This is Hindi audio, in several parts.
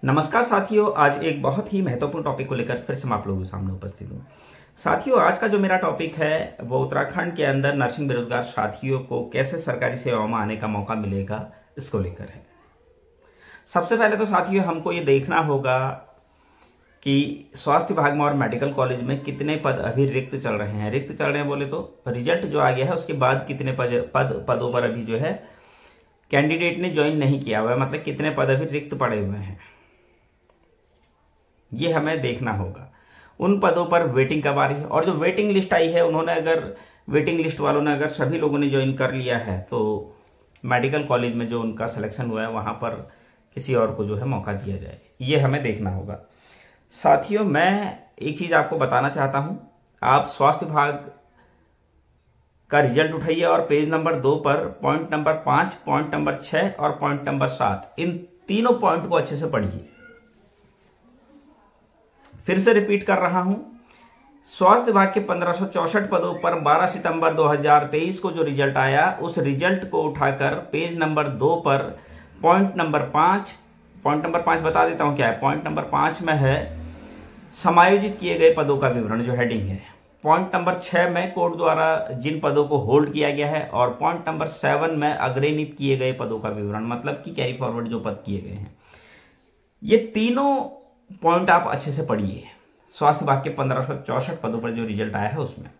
नमस्कार साथियों, आज एक बहुत ही महत्वपूर्ण टॉपिक को लेकर फिर से मैं आप लोगों के सामने उपस्थित हूँ। साथियों, आज का जो मेरा टॉपिक है वो उत्तराखंड के अंदर नर्सिंग बेरोजगार साथियों को कैसे सरकारी सेवाओं में आने का मौका मिलेगा, इसको लेकर है। सबसे पहले तो साथियों हमको ये देखना होगा कि स्वास्थ्य विभाग में और मेडिकल कॉलेज में कितने पद अभी रिक्त चल रहे हैं। रिक्त चल रहे हैं बोले तो रिजल्ट जो आ गया है उसके बाद कितने पदों पर अभी जो है कैंडिडेट ने ज्वाइन नहीं किया हुआ है, मतलब कितने पद अभी रिक्त पड़े हुए हैं, ये हमें देखना होगा। उन पदों पर वेटिंग कब आ रही है और जो वेटिंग लिस्ट आई है उन्होंने अगर वेटिंग लिस्ट वालों ने अगर सभी लोगों ने ज्वाइन कर लिया है तो मेडिकल कॉलेज में जो उनका सिलेक्शन हुआ है वहां पर किसी और को जो है मौका दिया जाए, ये हमें देखना होगा। साथियों, मैं एक चीज आपको बताना चाहता हूं। आप स्वास्थ्य विभाग का रिजल्ट उठाइए और पेज नंबर 2 पर पॉइंट नंबर 5, पॉइंट नंबर 6 और पॉइंट नंबर 7 इन तीनों पॉइंट को अच्छे से पढ़िए। फिर से रिपीट कर रहा हूं, स्वास्थ्य विभाग के 1564 पदों पर 12 सितंबर 2023 को जो रिजल्ट आया उस रिजल्ट को उठाकर पेज नंबर 2 पर पॉइंट नंबर 5 बता देता हूं क्या है। पॉइंट नंबर 5 में है समायोजित किए गए पदों का विवरण, जो हेडिंग है। पॉइंट नंबर 6 में कोर्ट द्वारा जिन पदों को होल्ड किया गया है और पॉइंट नंबर 7 में अग्रेणित किए गए पदों का विवरण, मतलब कि कैरी फॉरवर्ड जो पद किए गए हैं। ये तीनों पॉइंट आप अच्छे से पढ़िए। स्वास्थ्य विभाग के 1564 पदों पर जो रिजल्ट आया है उसमें।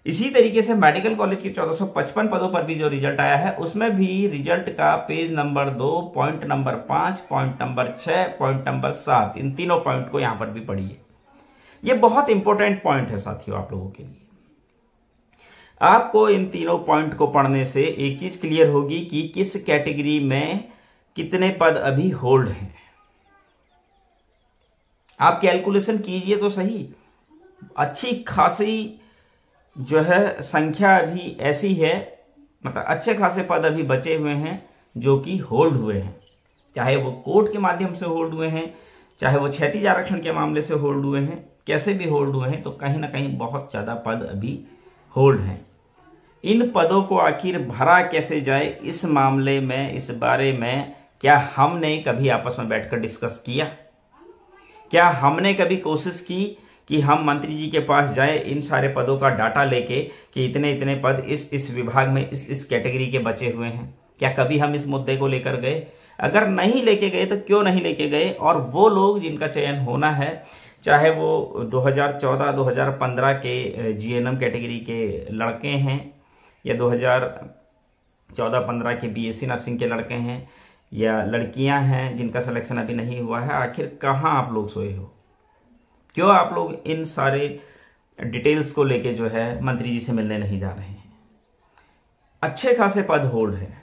इसी तरीके से मेडिकल कॉलेज के 1455 पदों पर भी जो रिजल्ट आया है उसमें भी रिजल्ट का page number 2, point number 5, point number 6, point number 7 इन तीनों पॉइंट को यहां पर भी पढ़िए। ये बहुत इंपॉर्टेंट पॉइंट है साथियों आप लोगों के लिए। आपको इन तीनों पॉइंट को पढ़ने से एक चीज क्लियर होगी कि किस कैटेगरी में कितने पद अभी होल्ड हैं। आप कैलकुलेशन कीजिए तो सही। अच्छी खासी जो है संख्या अभी ऐसी है, मतलब अच्छे खासे पद अभी बचे हुए हैं जो कि होल्ड हुए हैं, चाहे वो कोर्ट के माध्यम से होल्ड हुए हैं, चाहे वो क्षैतिज आरक्षण के मामले से होल्ड हुए हैं, कैसे भी होल्ड हुए हैं, तो कहीं ना कहीं बहुत ज्यादा पद अभी होल्ड हैं। इन पदों को आखिर भरा कैसे जाए, इस मामले में, इस बारे में क्या हमने कभी आपस में बैठकर डिस्कस किया? क्या हमने कभी कोशिश की कि हम मंत्री जी के पास जाएं इन सारे पदों का डाटा लेके कि इतने इतने पद इस विभाग में इस कैटेगरी के बचे हुए हैं? क्या कभी हम इस मुद्दे को लेकर गए? अगर नहीं लेके गए तो क्यों नहीं लेके गए? और वो लोग जिनका चयन होना है, चाहे वो 2014-2015 के जीएनएम कैटेगरी के लड़के हैं या 2014-15 के बीएससी नर्सिंग के लड़के हैं या लड़कियां हैं जिनका सिलेक्शन अभी नहीं हुआ है, आखिर कहां आप लोग सोए हो? क्यों आप लोग इन सारे डिटेल्स को लेके जो है मंत्री जी से मिलने नहीं जा रहे हैं? अच्छे खासे पद होल्ड है।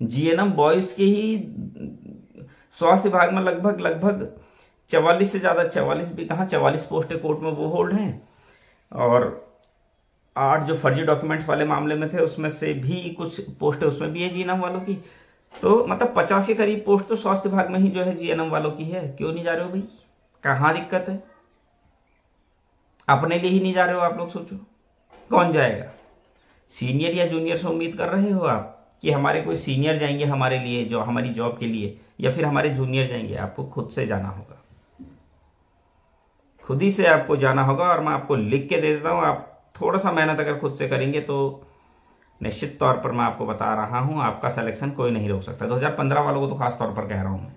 जीएनएम बॉयज के ही स्वास्थ्य विभाग में लगभग 44 से ज्यादा, 44 भी कहां, 44 पोस्टें कोर्ट में वो होल्ड हैं और 8 जो फर्जी डॉक्यूमेंट्स वाले मामले में थे उसमें से भी कुछ पोस्टें उसमें भी है जीएनएम वालों की। तो मतलब 50 के करीब पोस्ट तो स्वास्थ्य विभाग में ही जो है जीएनएम वालों की है। क्यों नहीं जा रहे हो भाई? कहां दिक्कत है? अपने लिए ही नहीं जा रहे हो आप लोग? सोचो कौन जाएगा? सीनियर या जूनियर से उम्मीद कर रहे हो आप कि हमारे कोई सीनियर जाएंगे हमारे लिए, जो हमारी जॉब के लिए, या फिर हमारे जूनियर जाएंगे? आपको खुद से जाना होगा, खुद ही से आपको जाना होगा। और मैं आपको लिख के दे देता हूं, आप थोड़ा सा मेहनत अगर खुद से करेंगे तो निश्चित तौर पर मैं आपको बता रहा हूं आपका सिलेक्शन कोई नहीं रोक सकता। 2015 वालों को तो खास तौर पर कह रहा हूं मैं,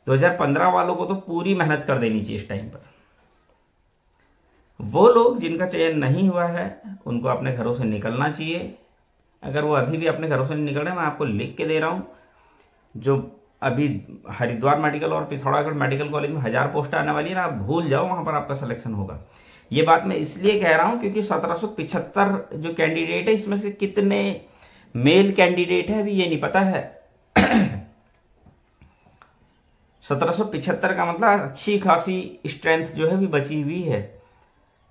2015 वालों को तो पूरी मेहनत कर देनी चाहिए इस टाइम पर। वो लोग जिनका चयन नहीं हुआ है उनको अपने घरों से निकलना चाहिए। अगर वो अभी भी अपने घरों से नहीं निकल रहे, मैं आपको लिख के दे रहा हूं, जो अभी हरिद्वार मेडिकल और पिथौरागढ़ मेडिकल कॉलेज में 1000 पोस्ट आने वाली है ना, आप भूल जाओ, वहां पर आपका सिलेक्शन होगा। ये बात मैं इसलिए कह रहा हूं क्योंकि 1775 जो कैंडिडेट है इसमें से कितने मेल कैंडिडेट है अभी ये नहीं पता है। 1775 का मतलब अच्छी खासी स्ट्रेंथ जो है भी बची हुई है।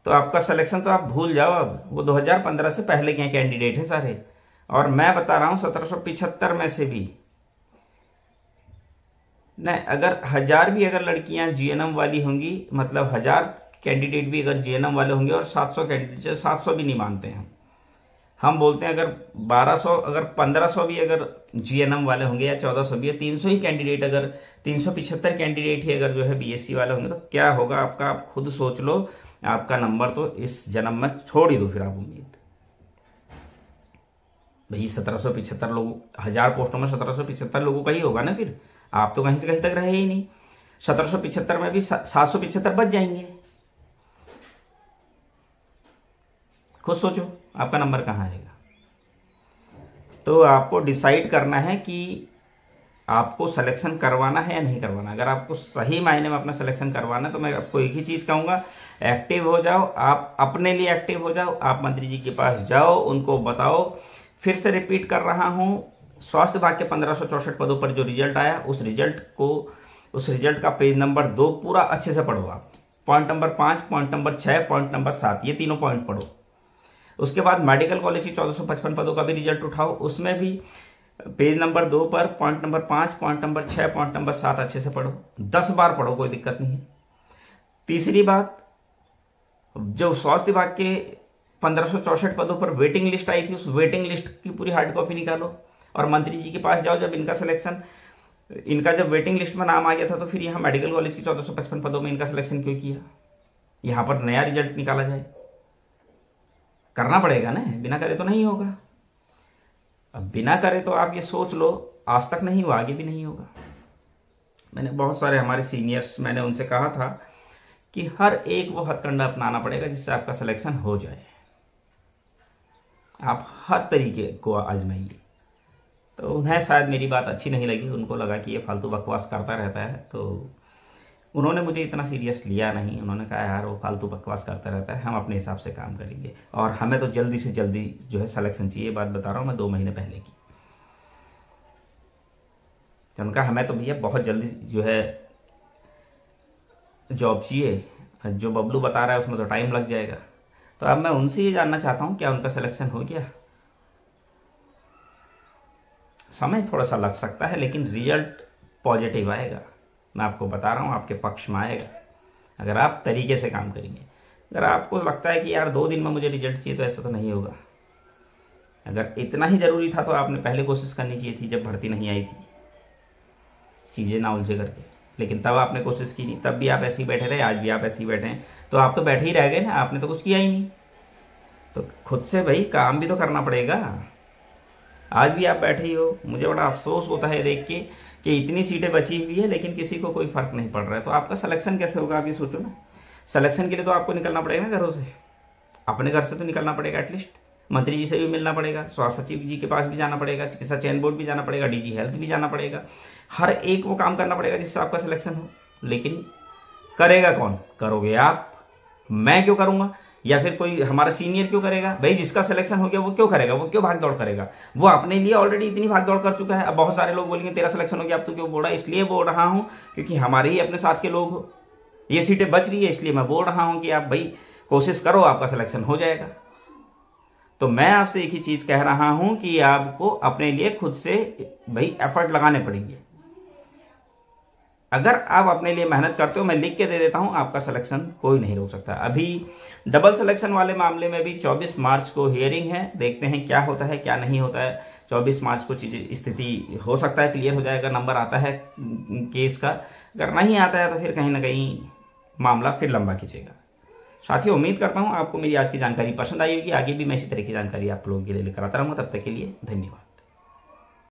तो आपका सिलेक्शन तो आप भूल जाओ, अब वो 2015 से पहले के कैंडिडेट हैं सारे। और मैं बता रहा हूं 1775 में से भी नहीं, अगर 1000 भी अगर लड़कियां जीएनएम वाली होंगी, मतलब 1000 कैंडिडेट भी अगर जीएनएम वाले होंगे और 700 कैंडिडेट, 700 भी नहीं मानते हैं, हम बोलते हैं अगर 1200, अगर 1500 भी अगर जीएनएम वाले होंगे या 1400 भी, 300 ही कैंडिडेट, अगर 375 कैंडिडेट ही अगर जो है बीएससी वाले होंगे तो क्या होगा आपका, आप खुद सोच लो। आपका नंबर तो इस जन्म में छोड़ ही दो फिर आप उम्मीद। भाई 1775 लोग, 1000 पोस्टों में 1775 लोगों का ही होगा ना, फिर आप तो कहीं से कहीं तक रहे ही नहीं। 1775 में भी 775 बच जाएंगे। खुद सोचो आपका नंबर कहाँ आएगा। तो आपको डिसाइड करना है कि आपको सिलेक्शन करवाना है या नहीं करवाना। अगर आपको सही मायने में अपना सिलेक्शन करवाना है तो मैं आपको एक ही चीज कहूंगा, एक्टिव हो जाओ। आप अपने लिए एक्टिव हो जाओ, आप मंत्री जी के पास जाओ, उनको बताओ। फिर से रिपीट कर रहा हूं, स्वास्थ्य विभाग के 1564 पदों पर जो रिजल्ट आया, उस रिजल्ट का पेज नंबर 2 पूरा अच्छे से पढ़ो आप। Point number 5, point number 6, point number 7, ये तीनों पॉइंट पढ़ो। उसके बाद मेडिकल कॉलेज की 1455 पदों का भी रिजल्ट उठाओ, उसमें भी पेज नंबर 2 पर point number 5, point number 6, point number 7 अच्छे से पढ़ो। 10 बार पढ़ो, कोई दिक्कत नहीं है। तीसरी बात, जो स्वास्थ्य विभाग के 1564 पदों पर वेटिंग लिस्ट आई थी, उस वेटिंग लिस्ट की पूरी हार्ड कॉपी निकालो और मंत्री जी के पास जाओ। जब इनका जब वेटिंग लिस्ट में नाम आ गया था तो फिर यहाँ मेडिकल कॉलेज की 1455 पदों में इनका सिलेक्शन क्यों किया? यहां पर नया रिजल्ट निकाला जाए, करना पड़ेगा ना, बिना करे तो नहीं होगा। अब बिना करे तो आप ये सोच लो, आज तक नहीं हुआ, आगे भी नहीं होगा। मैंने बहुत सारे हमारे सीनियर्स, मैंने उनसे कहा था कि हर एक वो हथकंडा अपनाना पड़ेगा जिससे आपका सिलेक्शन हो जाए। आप हर तरीके को आजमाइए। तो उन्हें शायद मेरी बात अच्छी नहीं लगी, उनको लगा कि ये फालतू बकवास करता रहता है, तो उन्होंने मुझे इतना सीरियस लिया नहीं। उन्होंने कहा यार वो फालतू बकवास करता रहता है, हम अपने हिसाब से काम करेंगे और हमें तो जल्दी से जल्दी जो है सिलेक्शन चाहिए। बात बता रहा हूँ मैं 2 महीने पहले की। तो उनका हमें तो भैया बहुत जल्दी जो है जॉब चाहिए, जो बबलू बता रहा है उसमें तो टाइम लग जाएगा। तो अब मैं उनसे ये जानना चाहता हूँ क्या उनका सिलेक्शन हो गया? समय थोड़ा सा लग सकता है लेकिन रिजल्ट पॉजिटिव आएगा, मैं आपको बता रहा हूँ, आपके पक्ष में आएगा अगर आप तरीके से काम करेंगे। अगर आपको लगता है कि यार 2 दिन में मुझे रिजल्ट चाहिए, तो ऐसा तो नहीं होगा। अगर इतना ही जरूरी था तो आपने पहले कोशिश करनी चाहिए थी, जब भर्ती नहीं आई थी, चीजें ना उलझे करके। लेकिन तब आपने कोशिश की नहीं, तब भी आप ऐसे ही बैठे रहे, आज भी आप ऐसे ही बैठे हैं। तो आप तो बैठे ही रह गए ना, आपने तो कुछ किया ही नहीं। तो खुद से भाई काम भी तो करना पड़ेगा। आज भी आप बैठे ही हो, मुझे बड़ा अफसोस होता है देख के कि इतनी सीटें बची हुई है लेकिन किसी को कोई फर्क नहीं पड़ रहा है। तो आपका सिलेक्शन कैसे होगा आप ये सोचो ना। सिलेक्शन के लिए तो आपको निकलना पड़ेगा ना घरों से, अपने घर से तो निकलना पड़ेगा, एटलीस्ट मंत्री जी से भी मिलना पड़ेगा, स्वास्थ्य सचिव जी के पास भी जाना पड़ेगा, चिकित्सा चयन बोर्ड भी जाना पड़ेगा, डीजी हेल्थ भी जाना पड़ेगा। हर एक वो काम करना पड़ेगा जिससे आपका सिलेक्शन हो। लेकिन करेगा कौन? करोगे आप, मैं क्यों करूंगा, या फिर कोई हमारा सीनियर क्यों करेगा? भाई जिसका सिलेक्शन हो गया वो क्यों करेगा, वो क्यों भाग दौड़ करेगा? वो अपने लिए ऑलरेडी इतनी भाग दौड़ कर चुका है। अब बहुत सारे लोग बोलेंगे तेरा सिलेक्शन हो गया अब तू क्यों बोल रहा है? इसलिए बोल रहा हूं क्योंकि हमारे ही अपने साथ के लोग हो, ये सीटें बच रही है, इसलिए मैं बोल रहा हूं कि आप भाई कोशिश करो, आपका सिलेक्शन हो जाएगा। तो मैं आपसे एक ही चीज कह रहा हूं कि आपको अपने लिए खुद से भाई एफर्ट लगाने पड़ेंगे। अगर आप अपने लिए मेहनत करते हो, मैं लिख के दे देता हूं, आपका सिलेक्शन कोई नहीं रोक सकता। अभी डबल सिलेक्शन वाले मामले में भी 24 मार्च को हियरिंग है, देखते हैं क्या होता है क्या नहीं होता है। 24 मार्च को चीजें स्थिति हो सकता है क्लियर हो जाएगा, नंबर आता है केस का। अगर नहीं आता है तो फिर कहीं ना कहीं मामला फिर लंबा खींचेगा। साथियों, उम्मीद करता हूं आपको मेरी आज की जानकारी पसंद आई होगी। आगे भी मैं इसी तरह की जानकारी आप लोगों के लिए लेकर आता रहूंगा। तब तक के लिए धन्यवाद।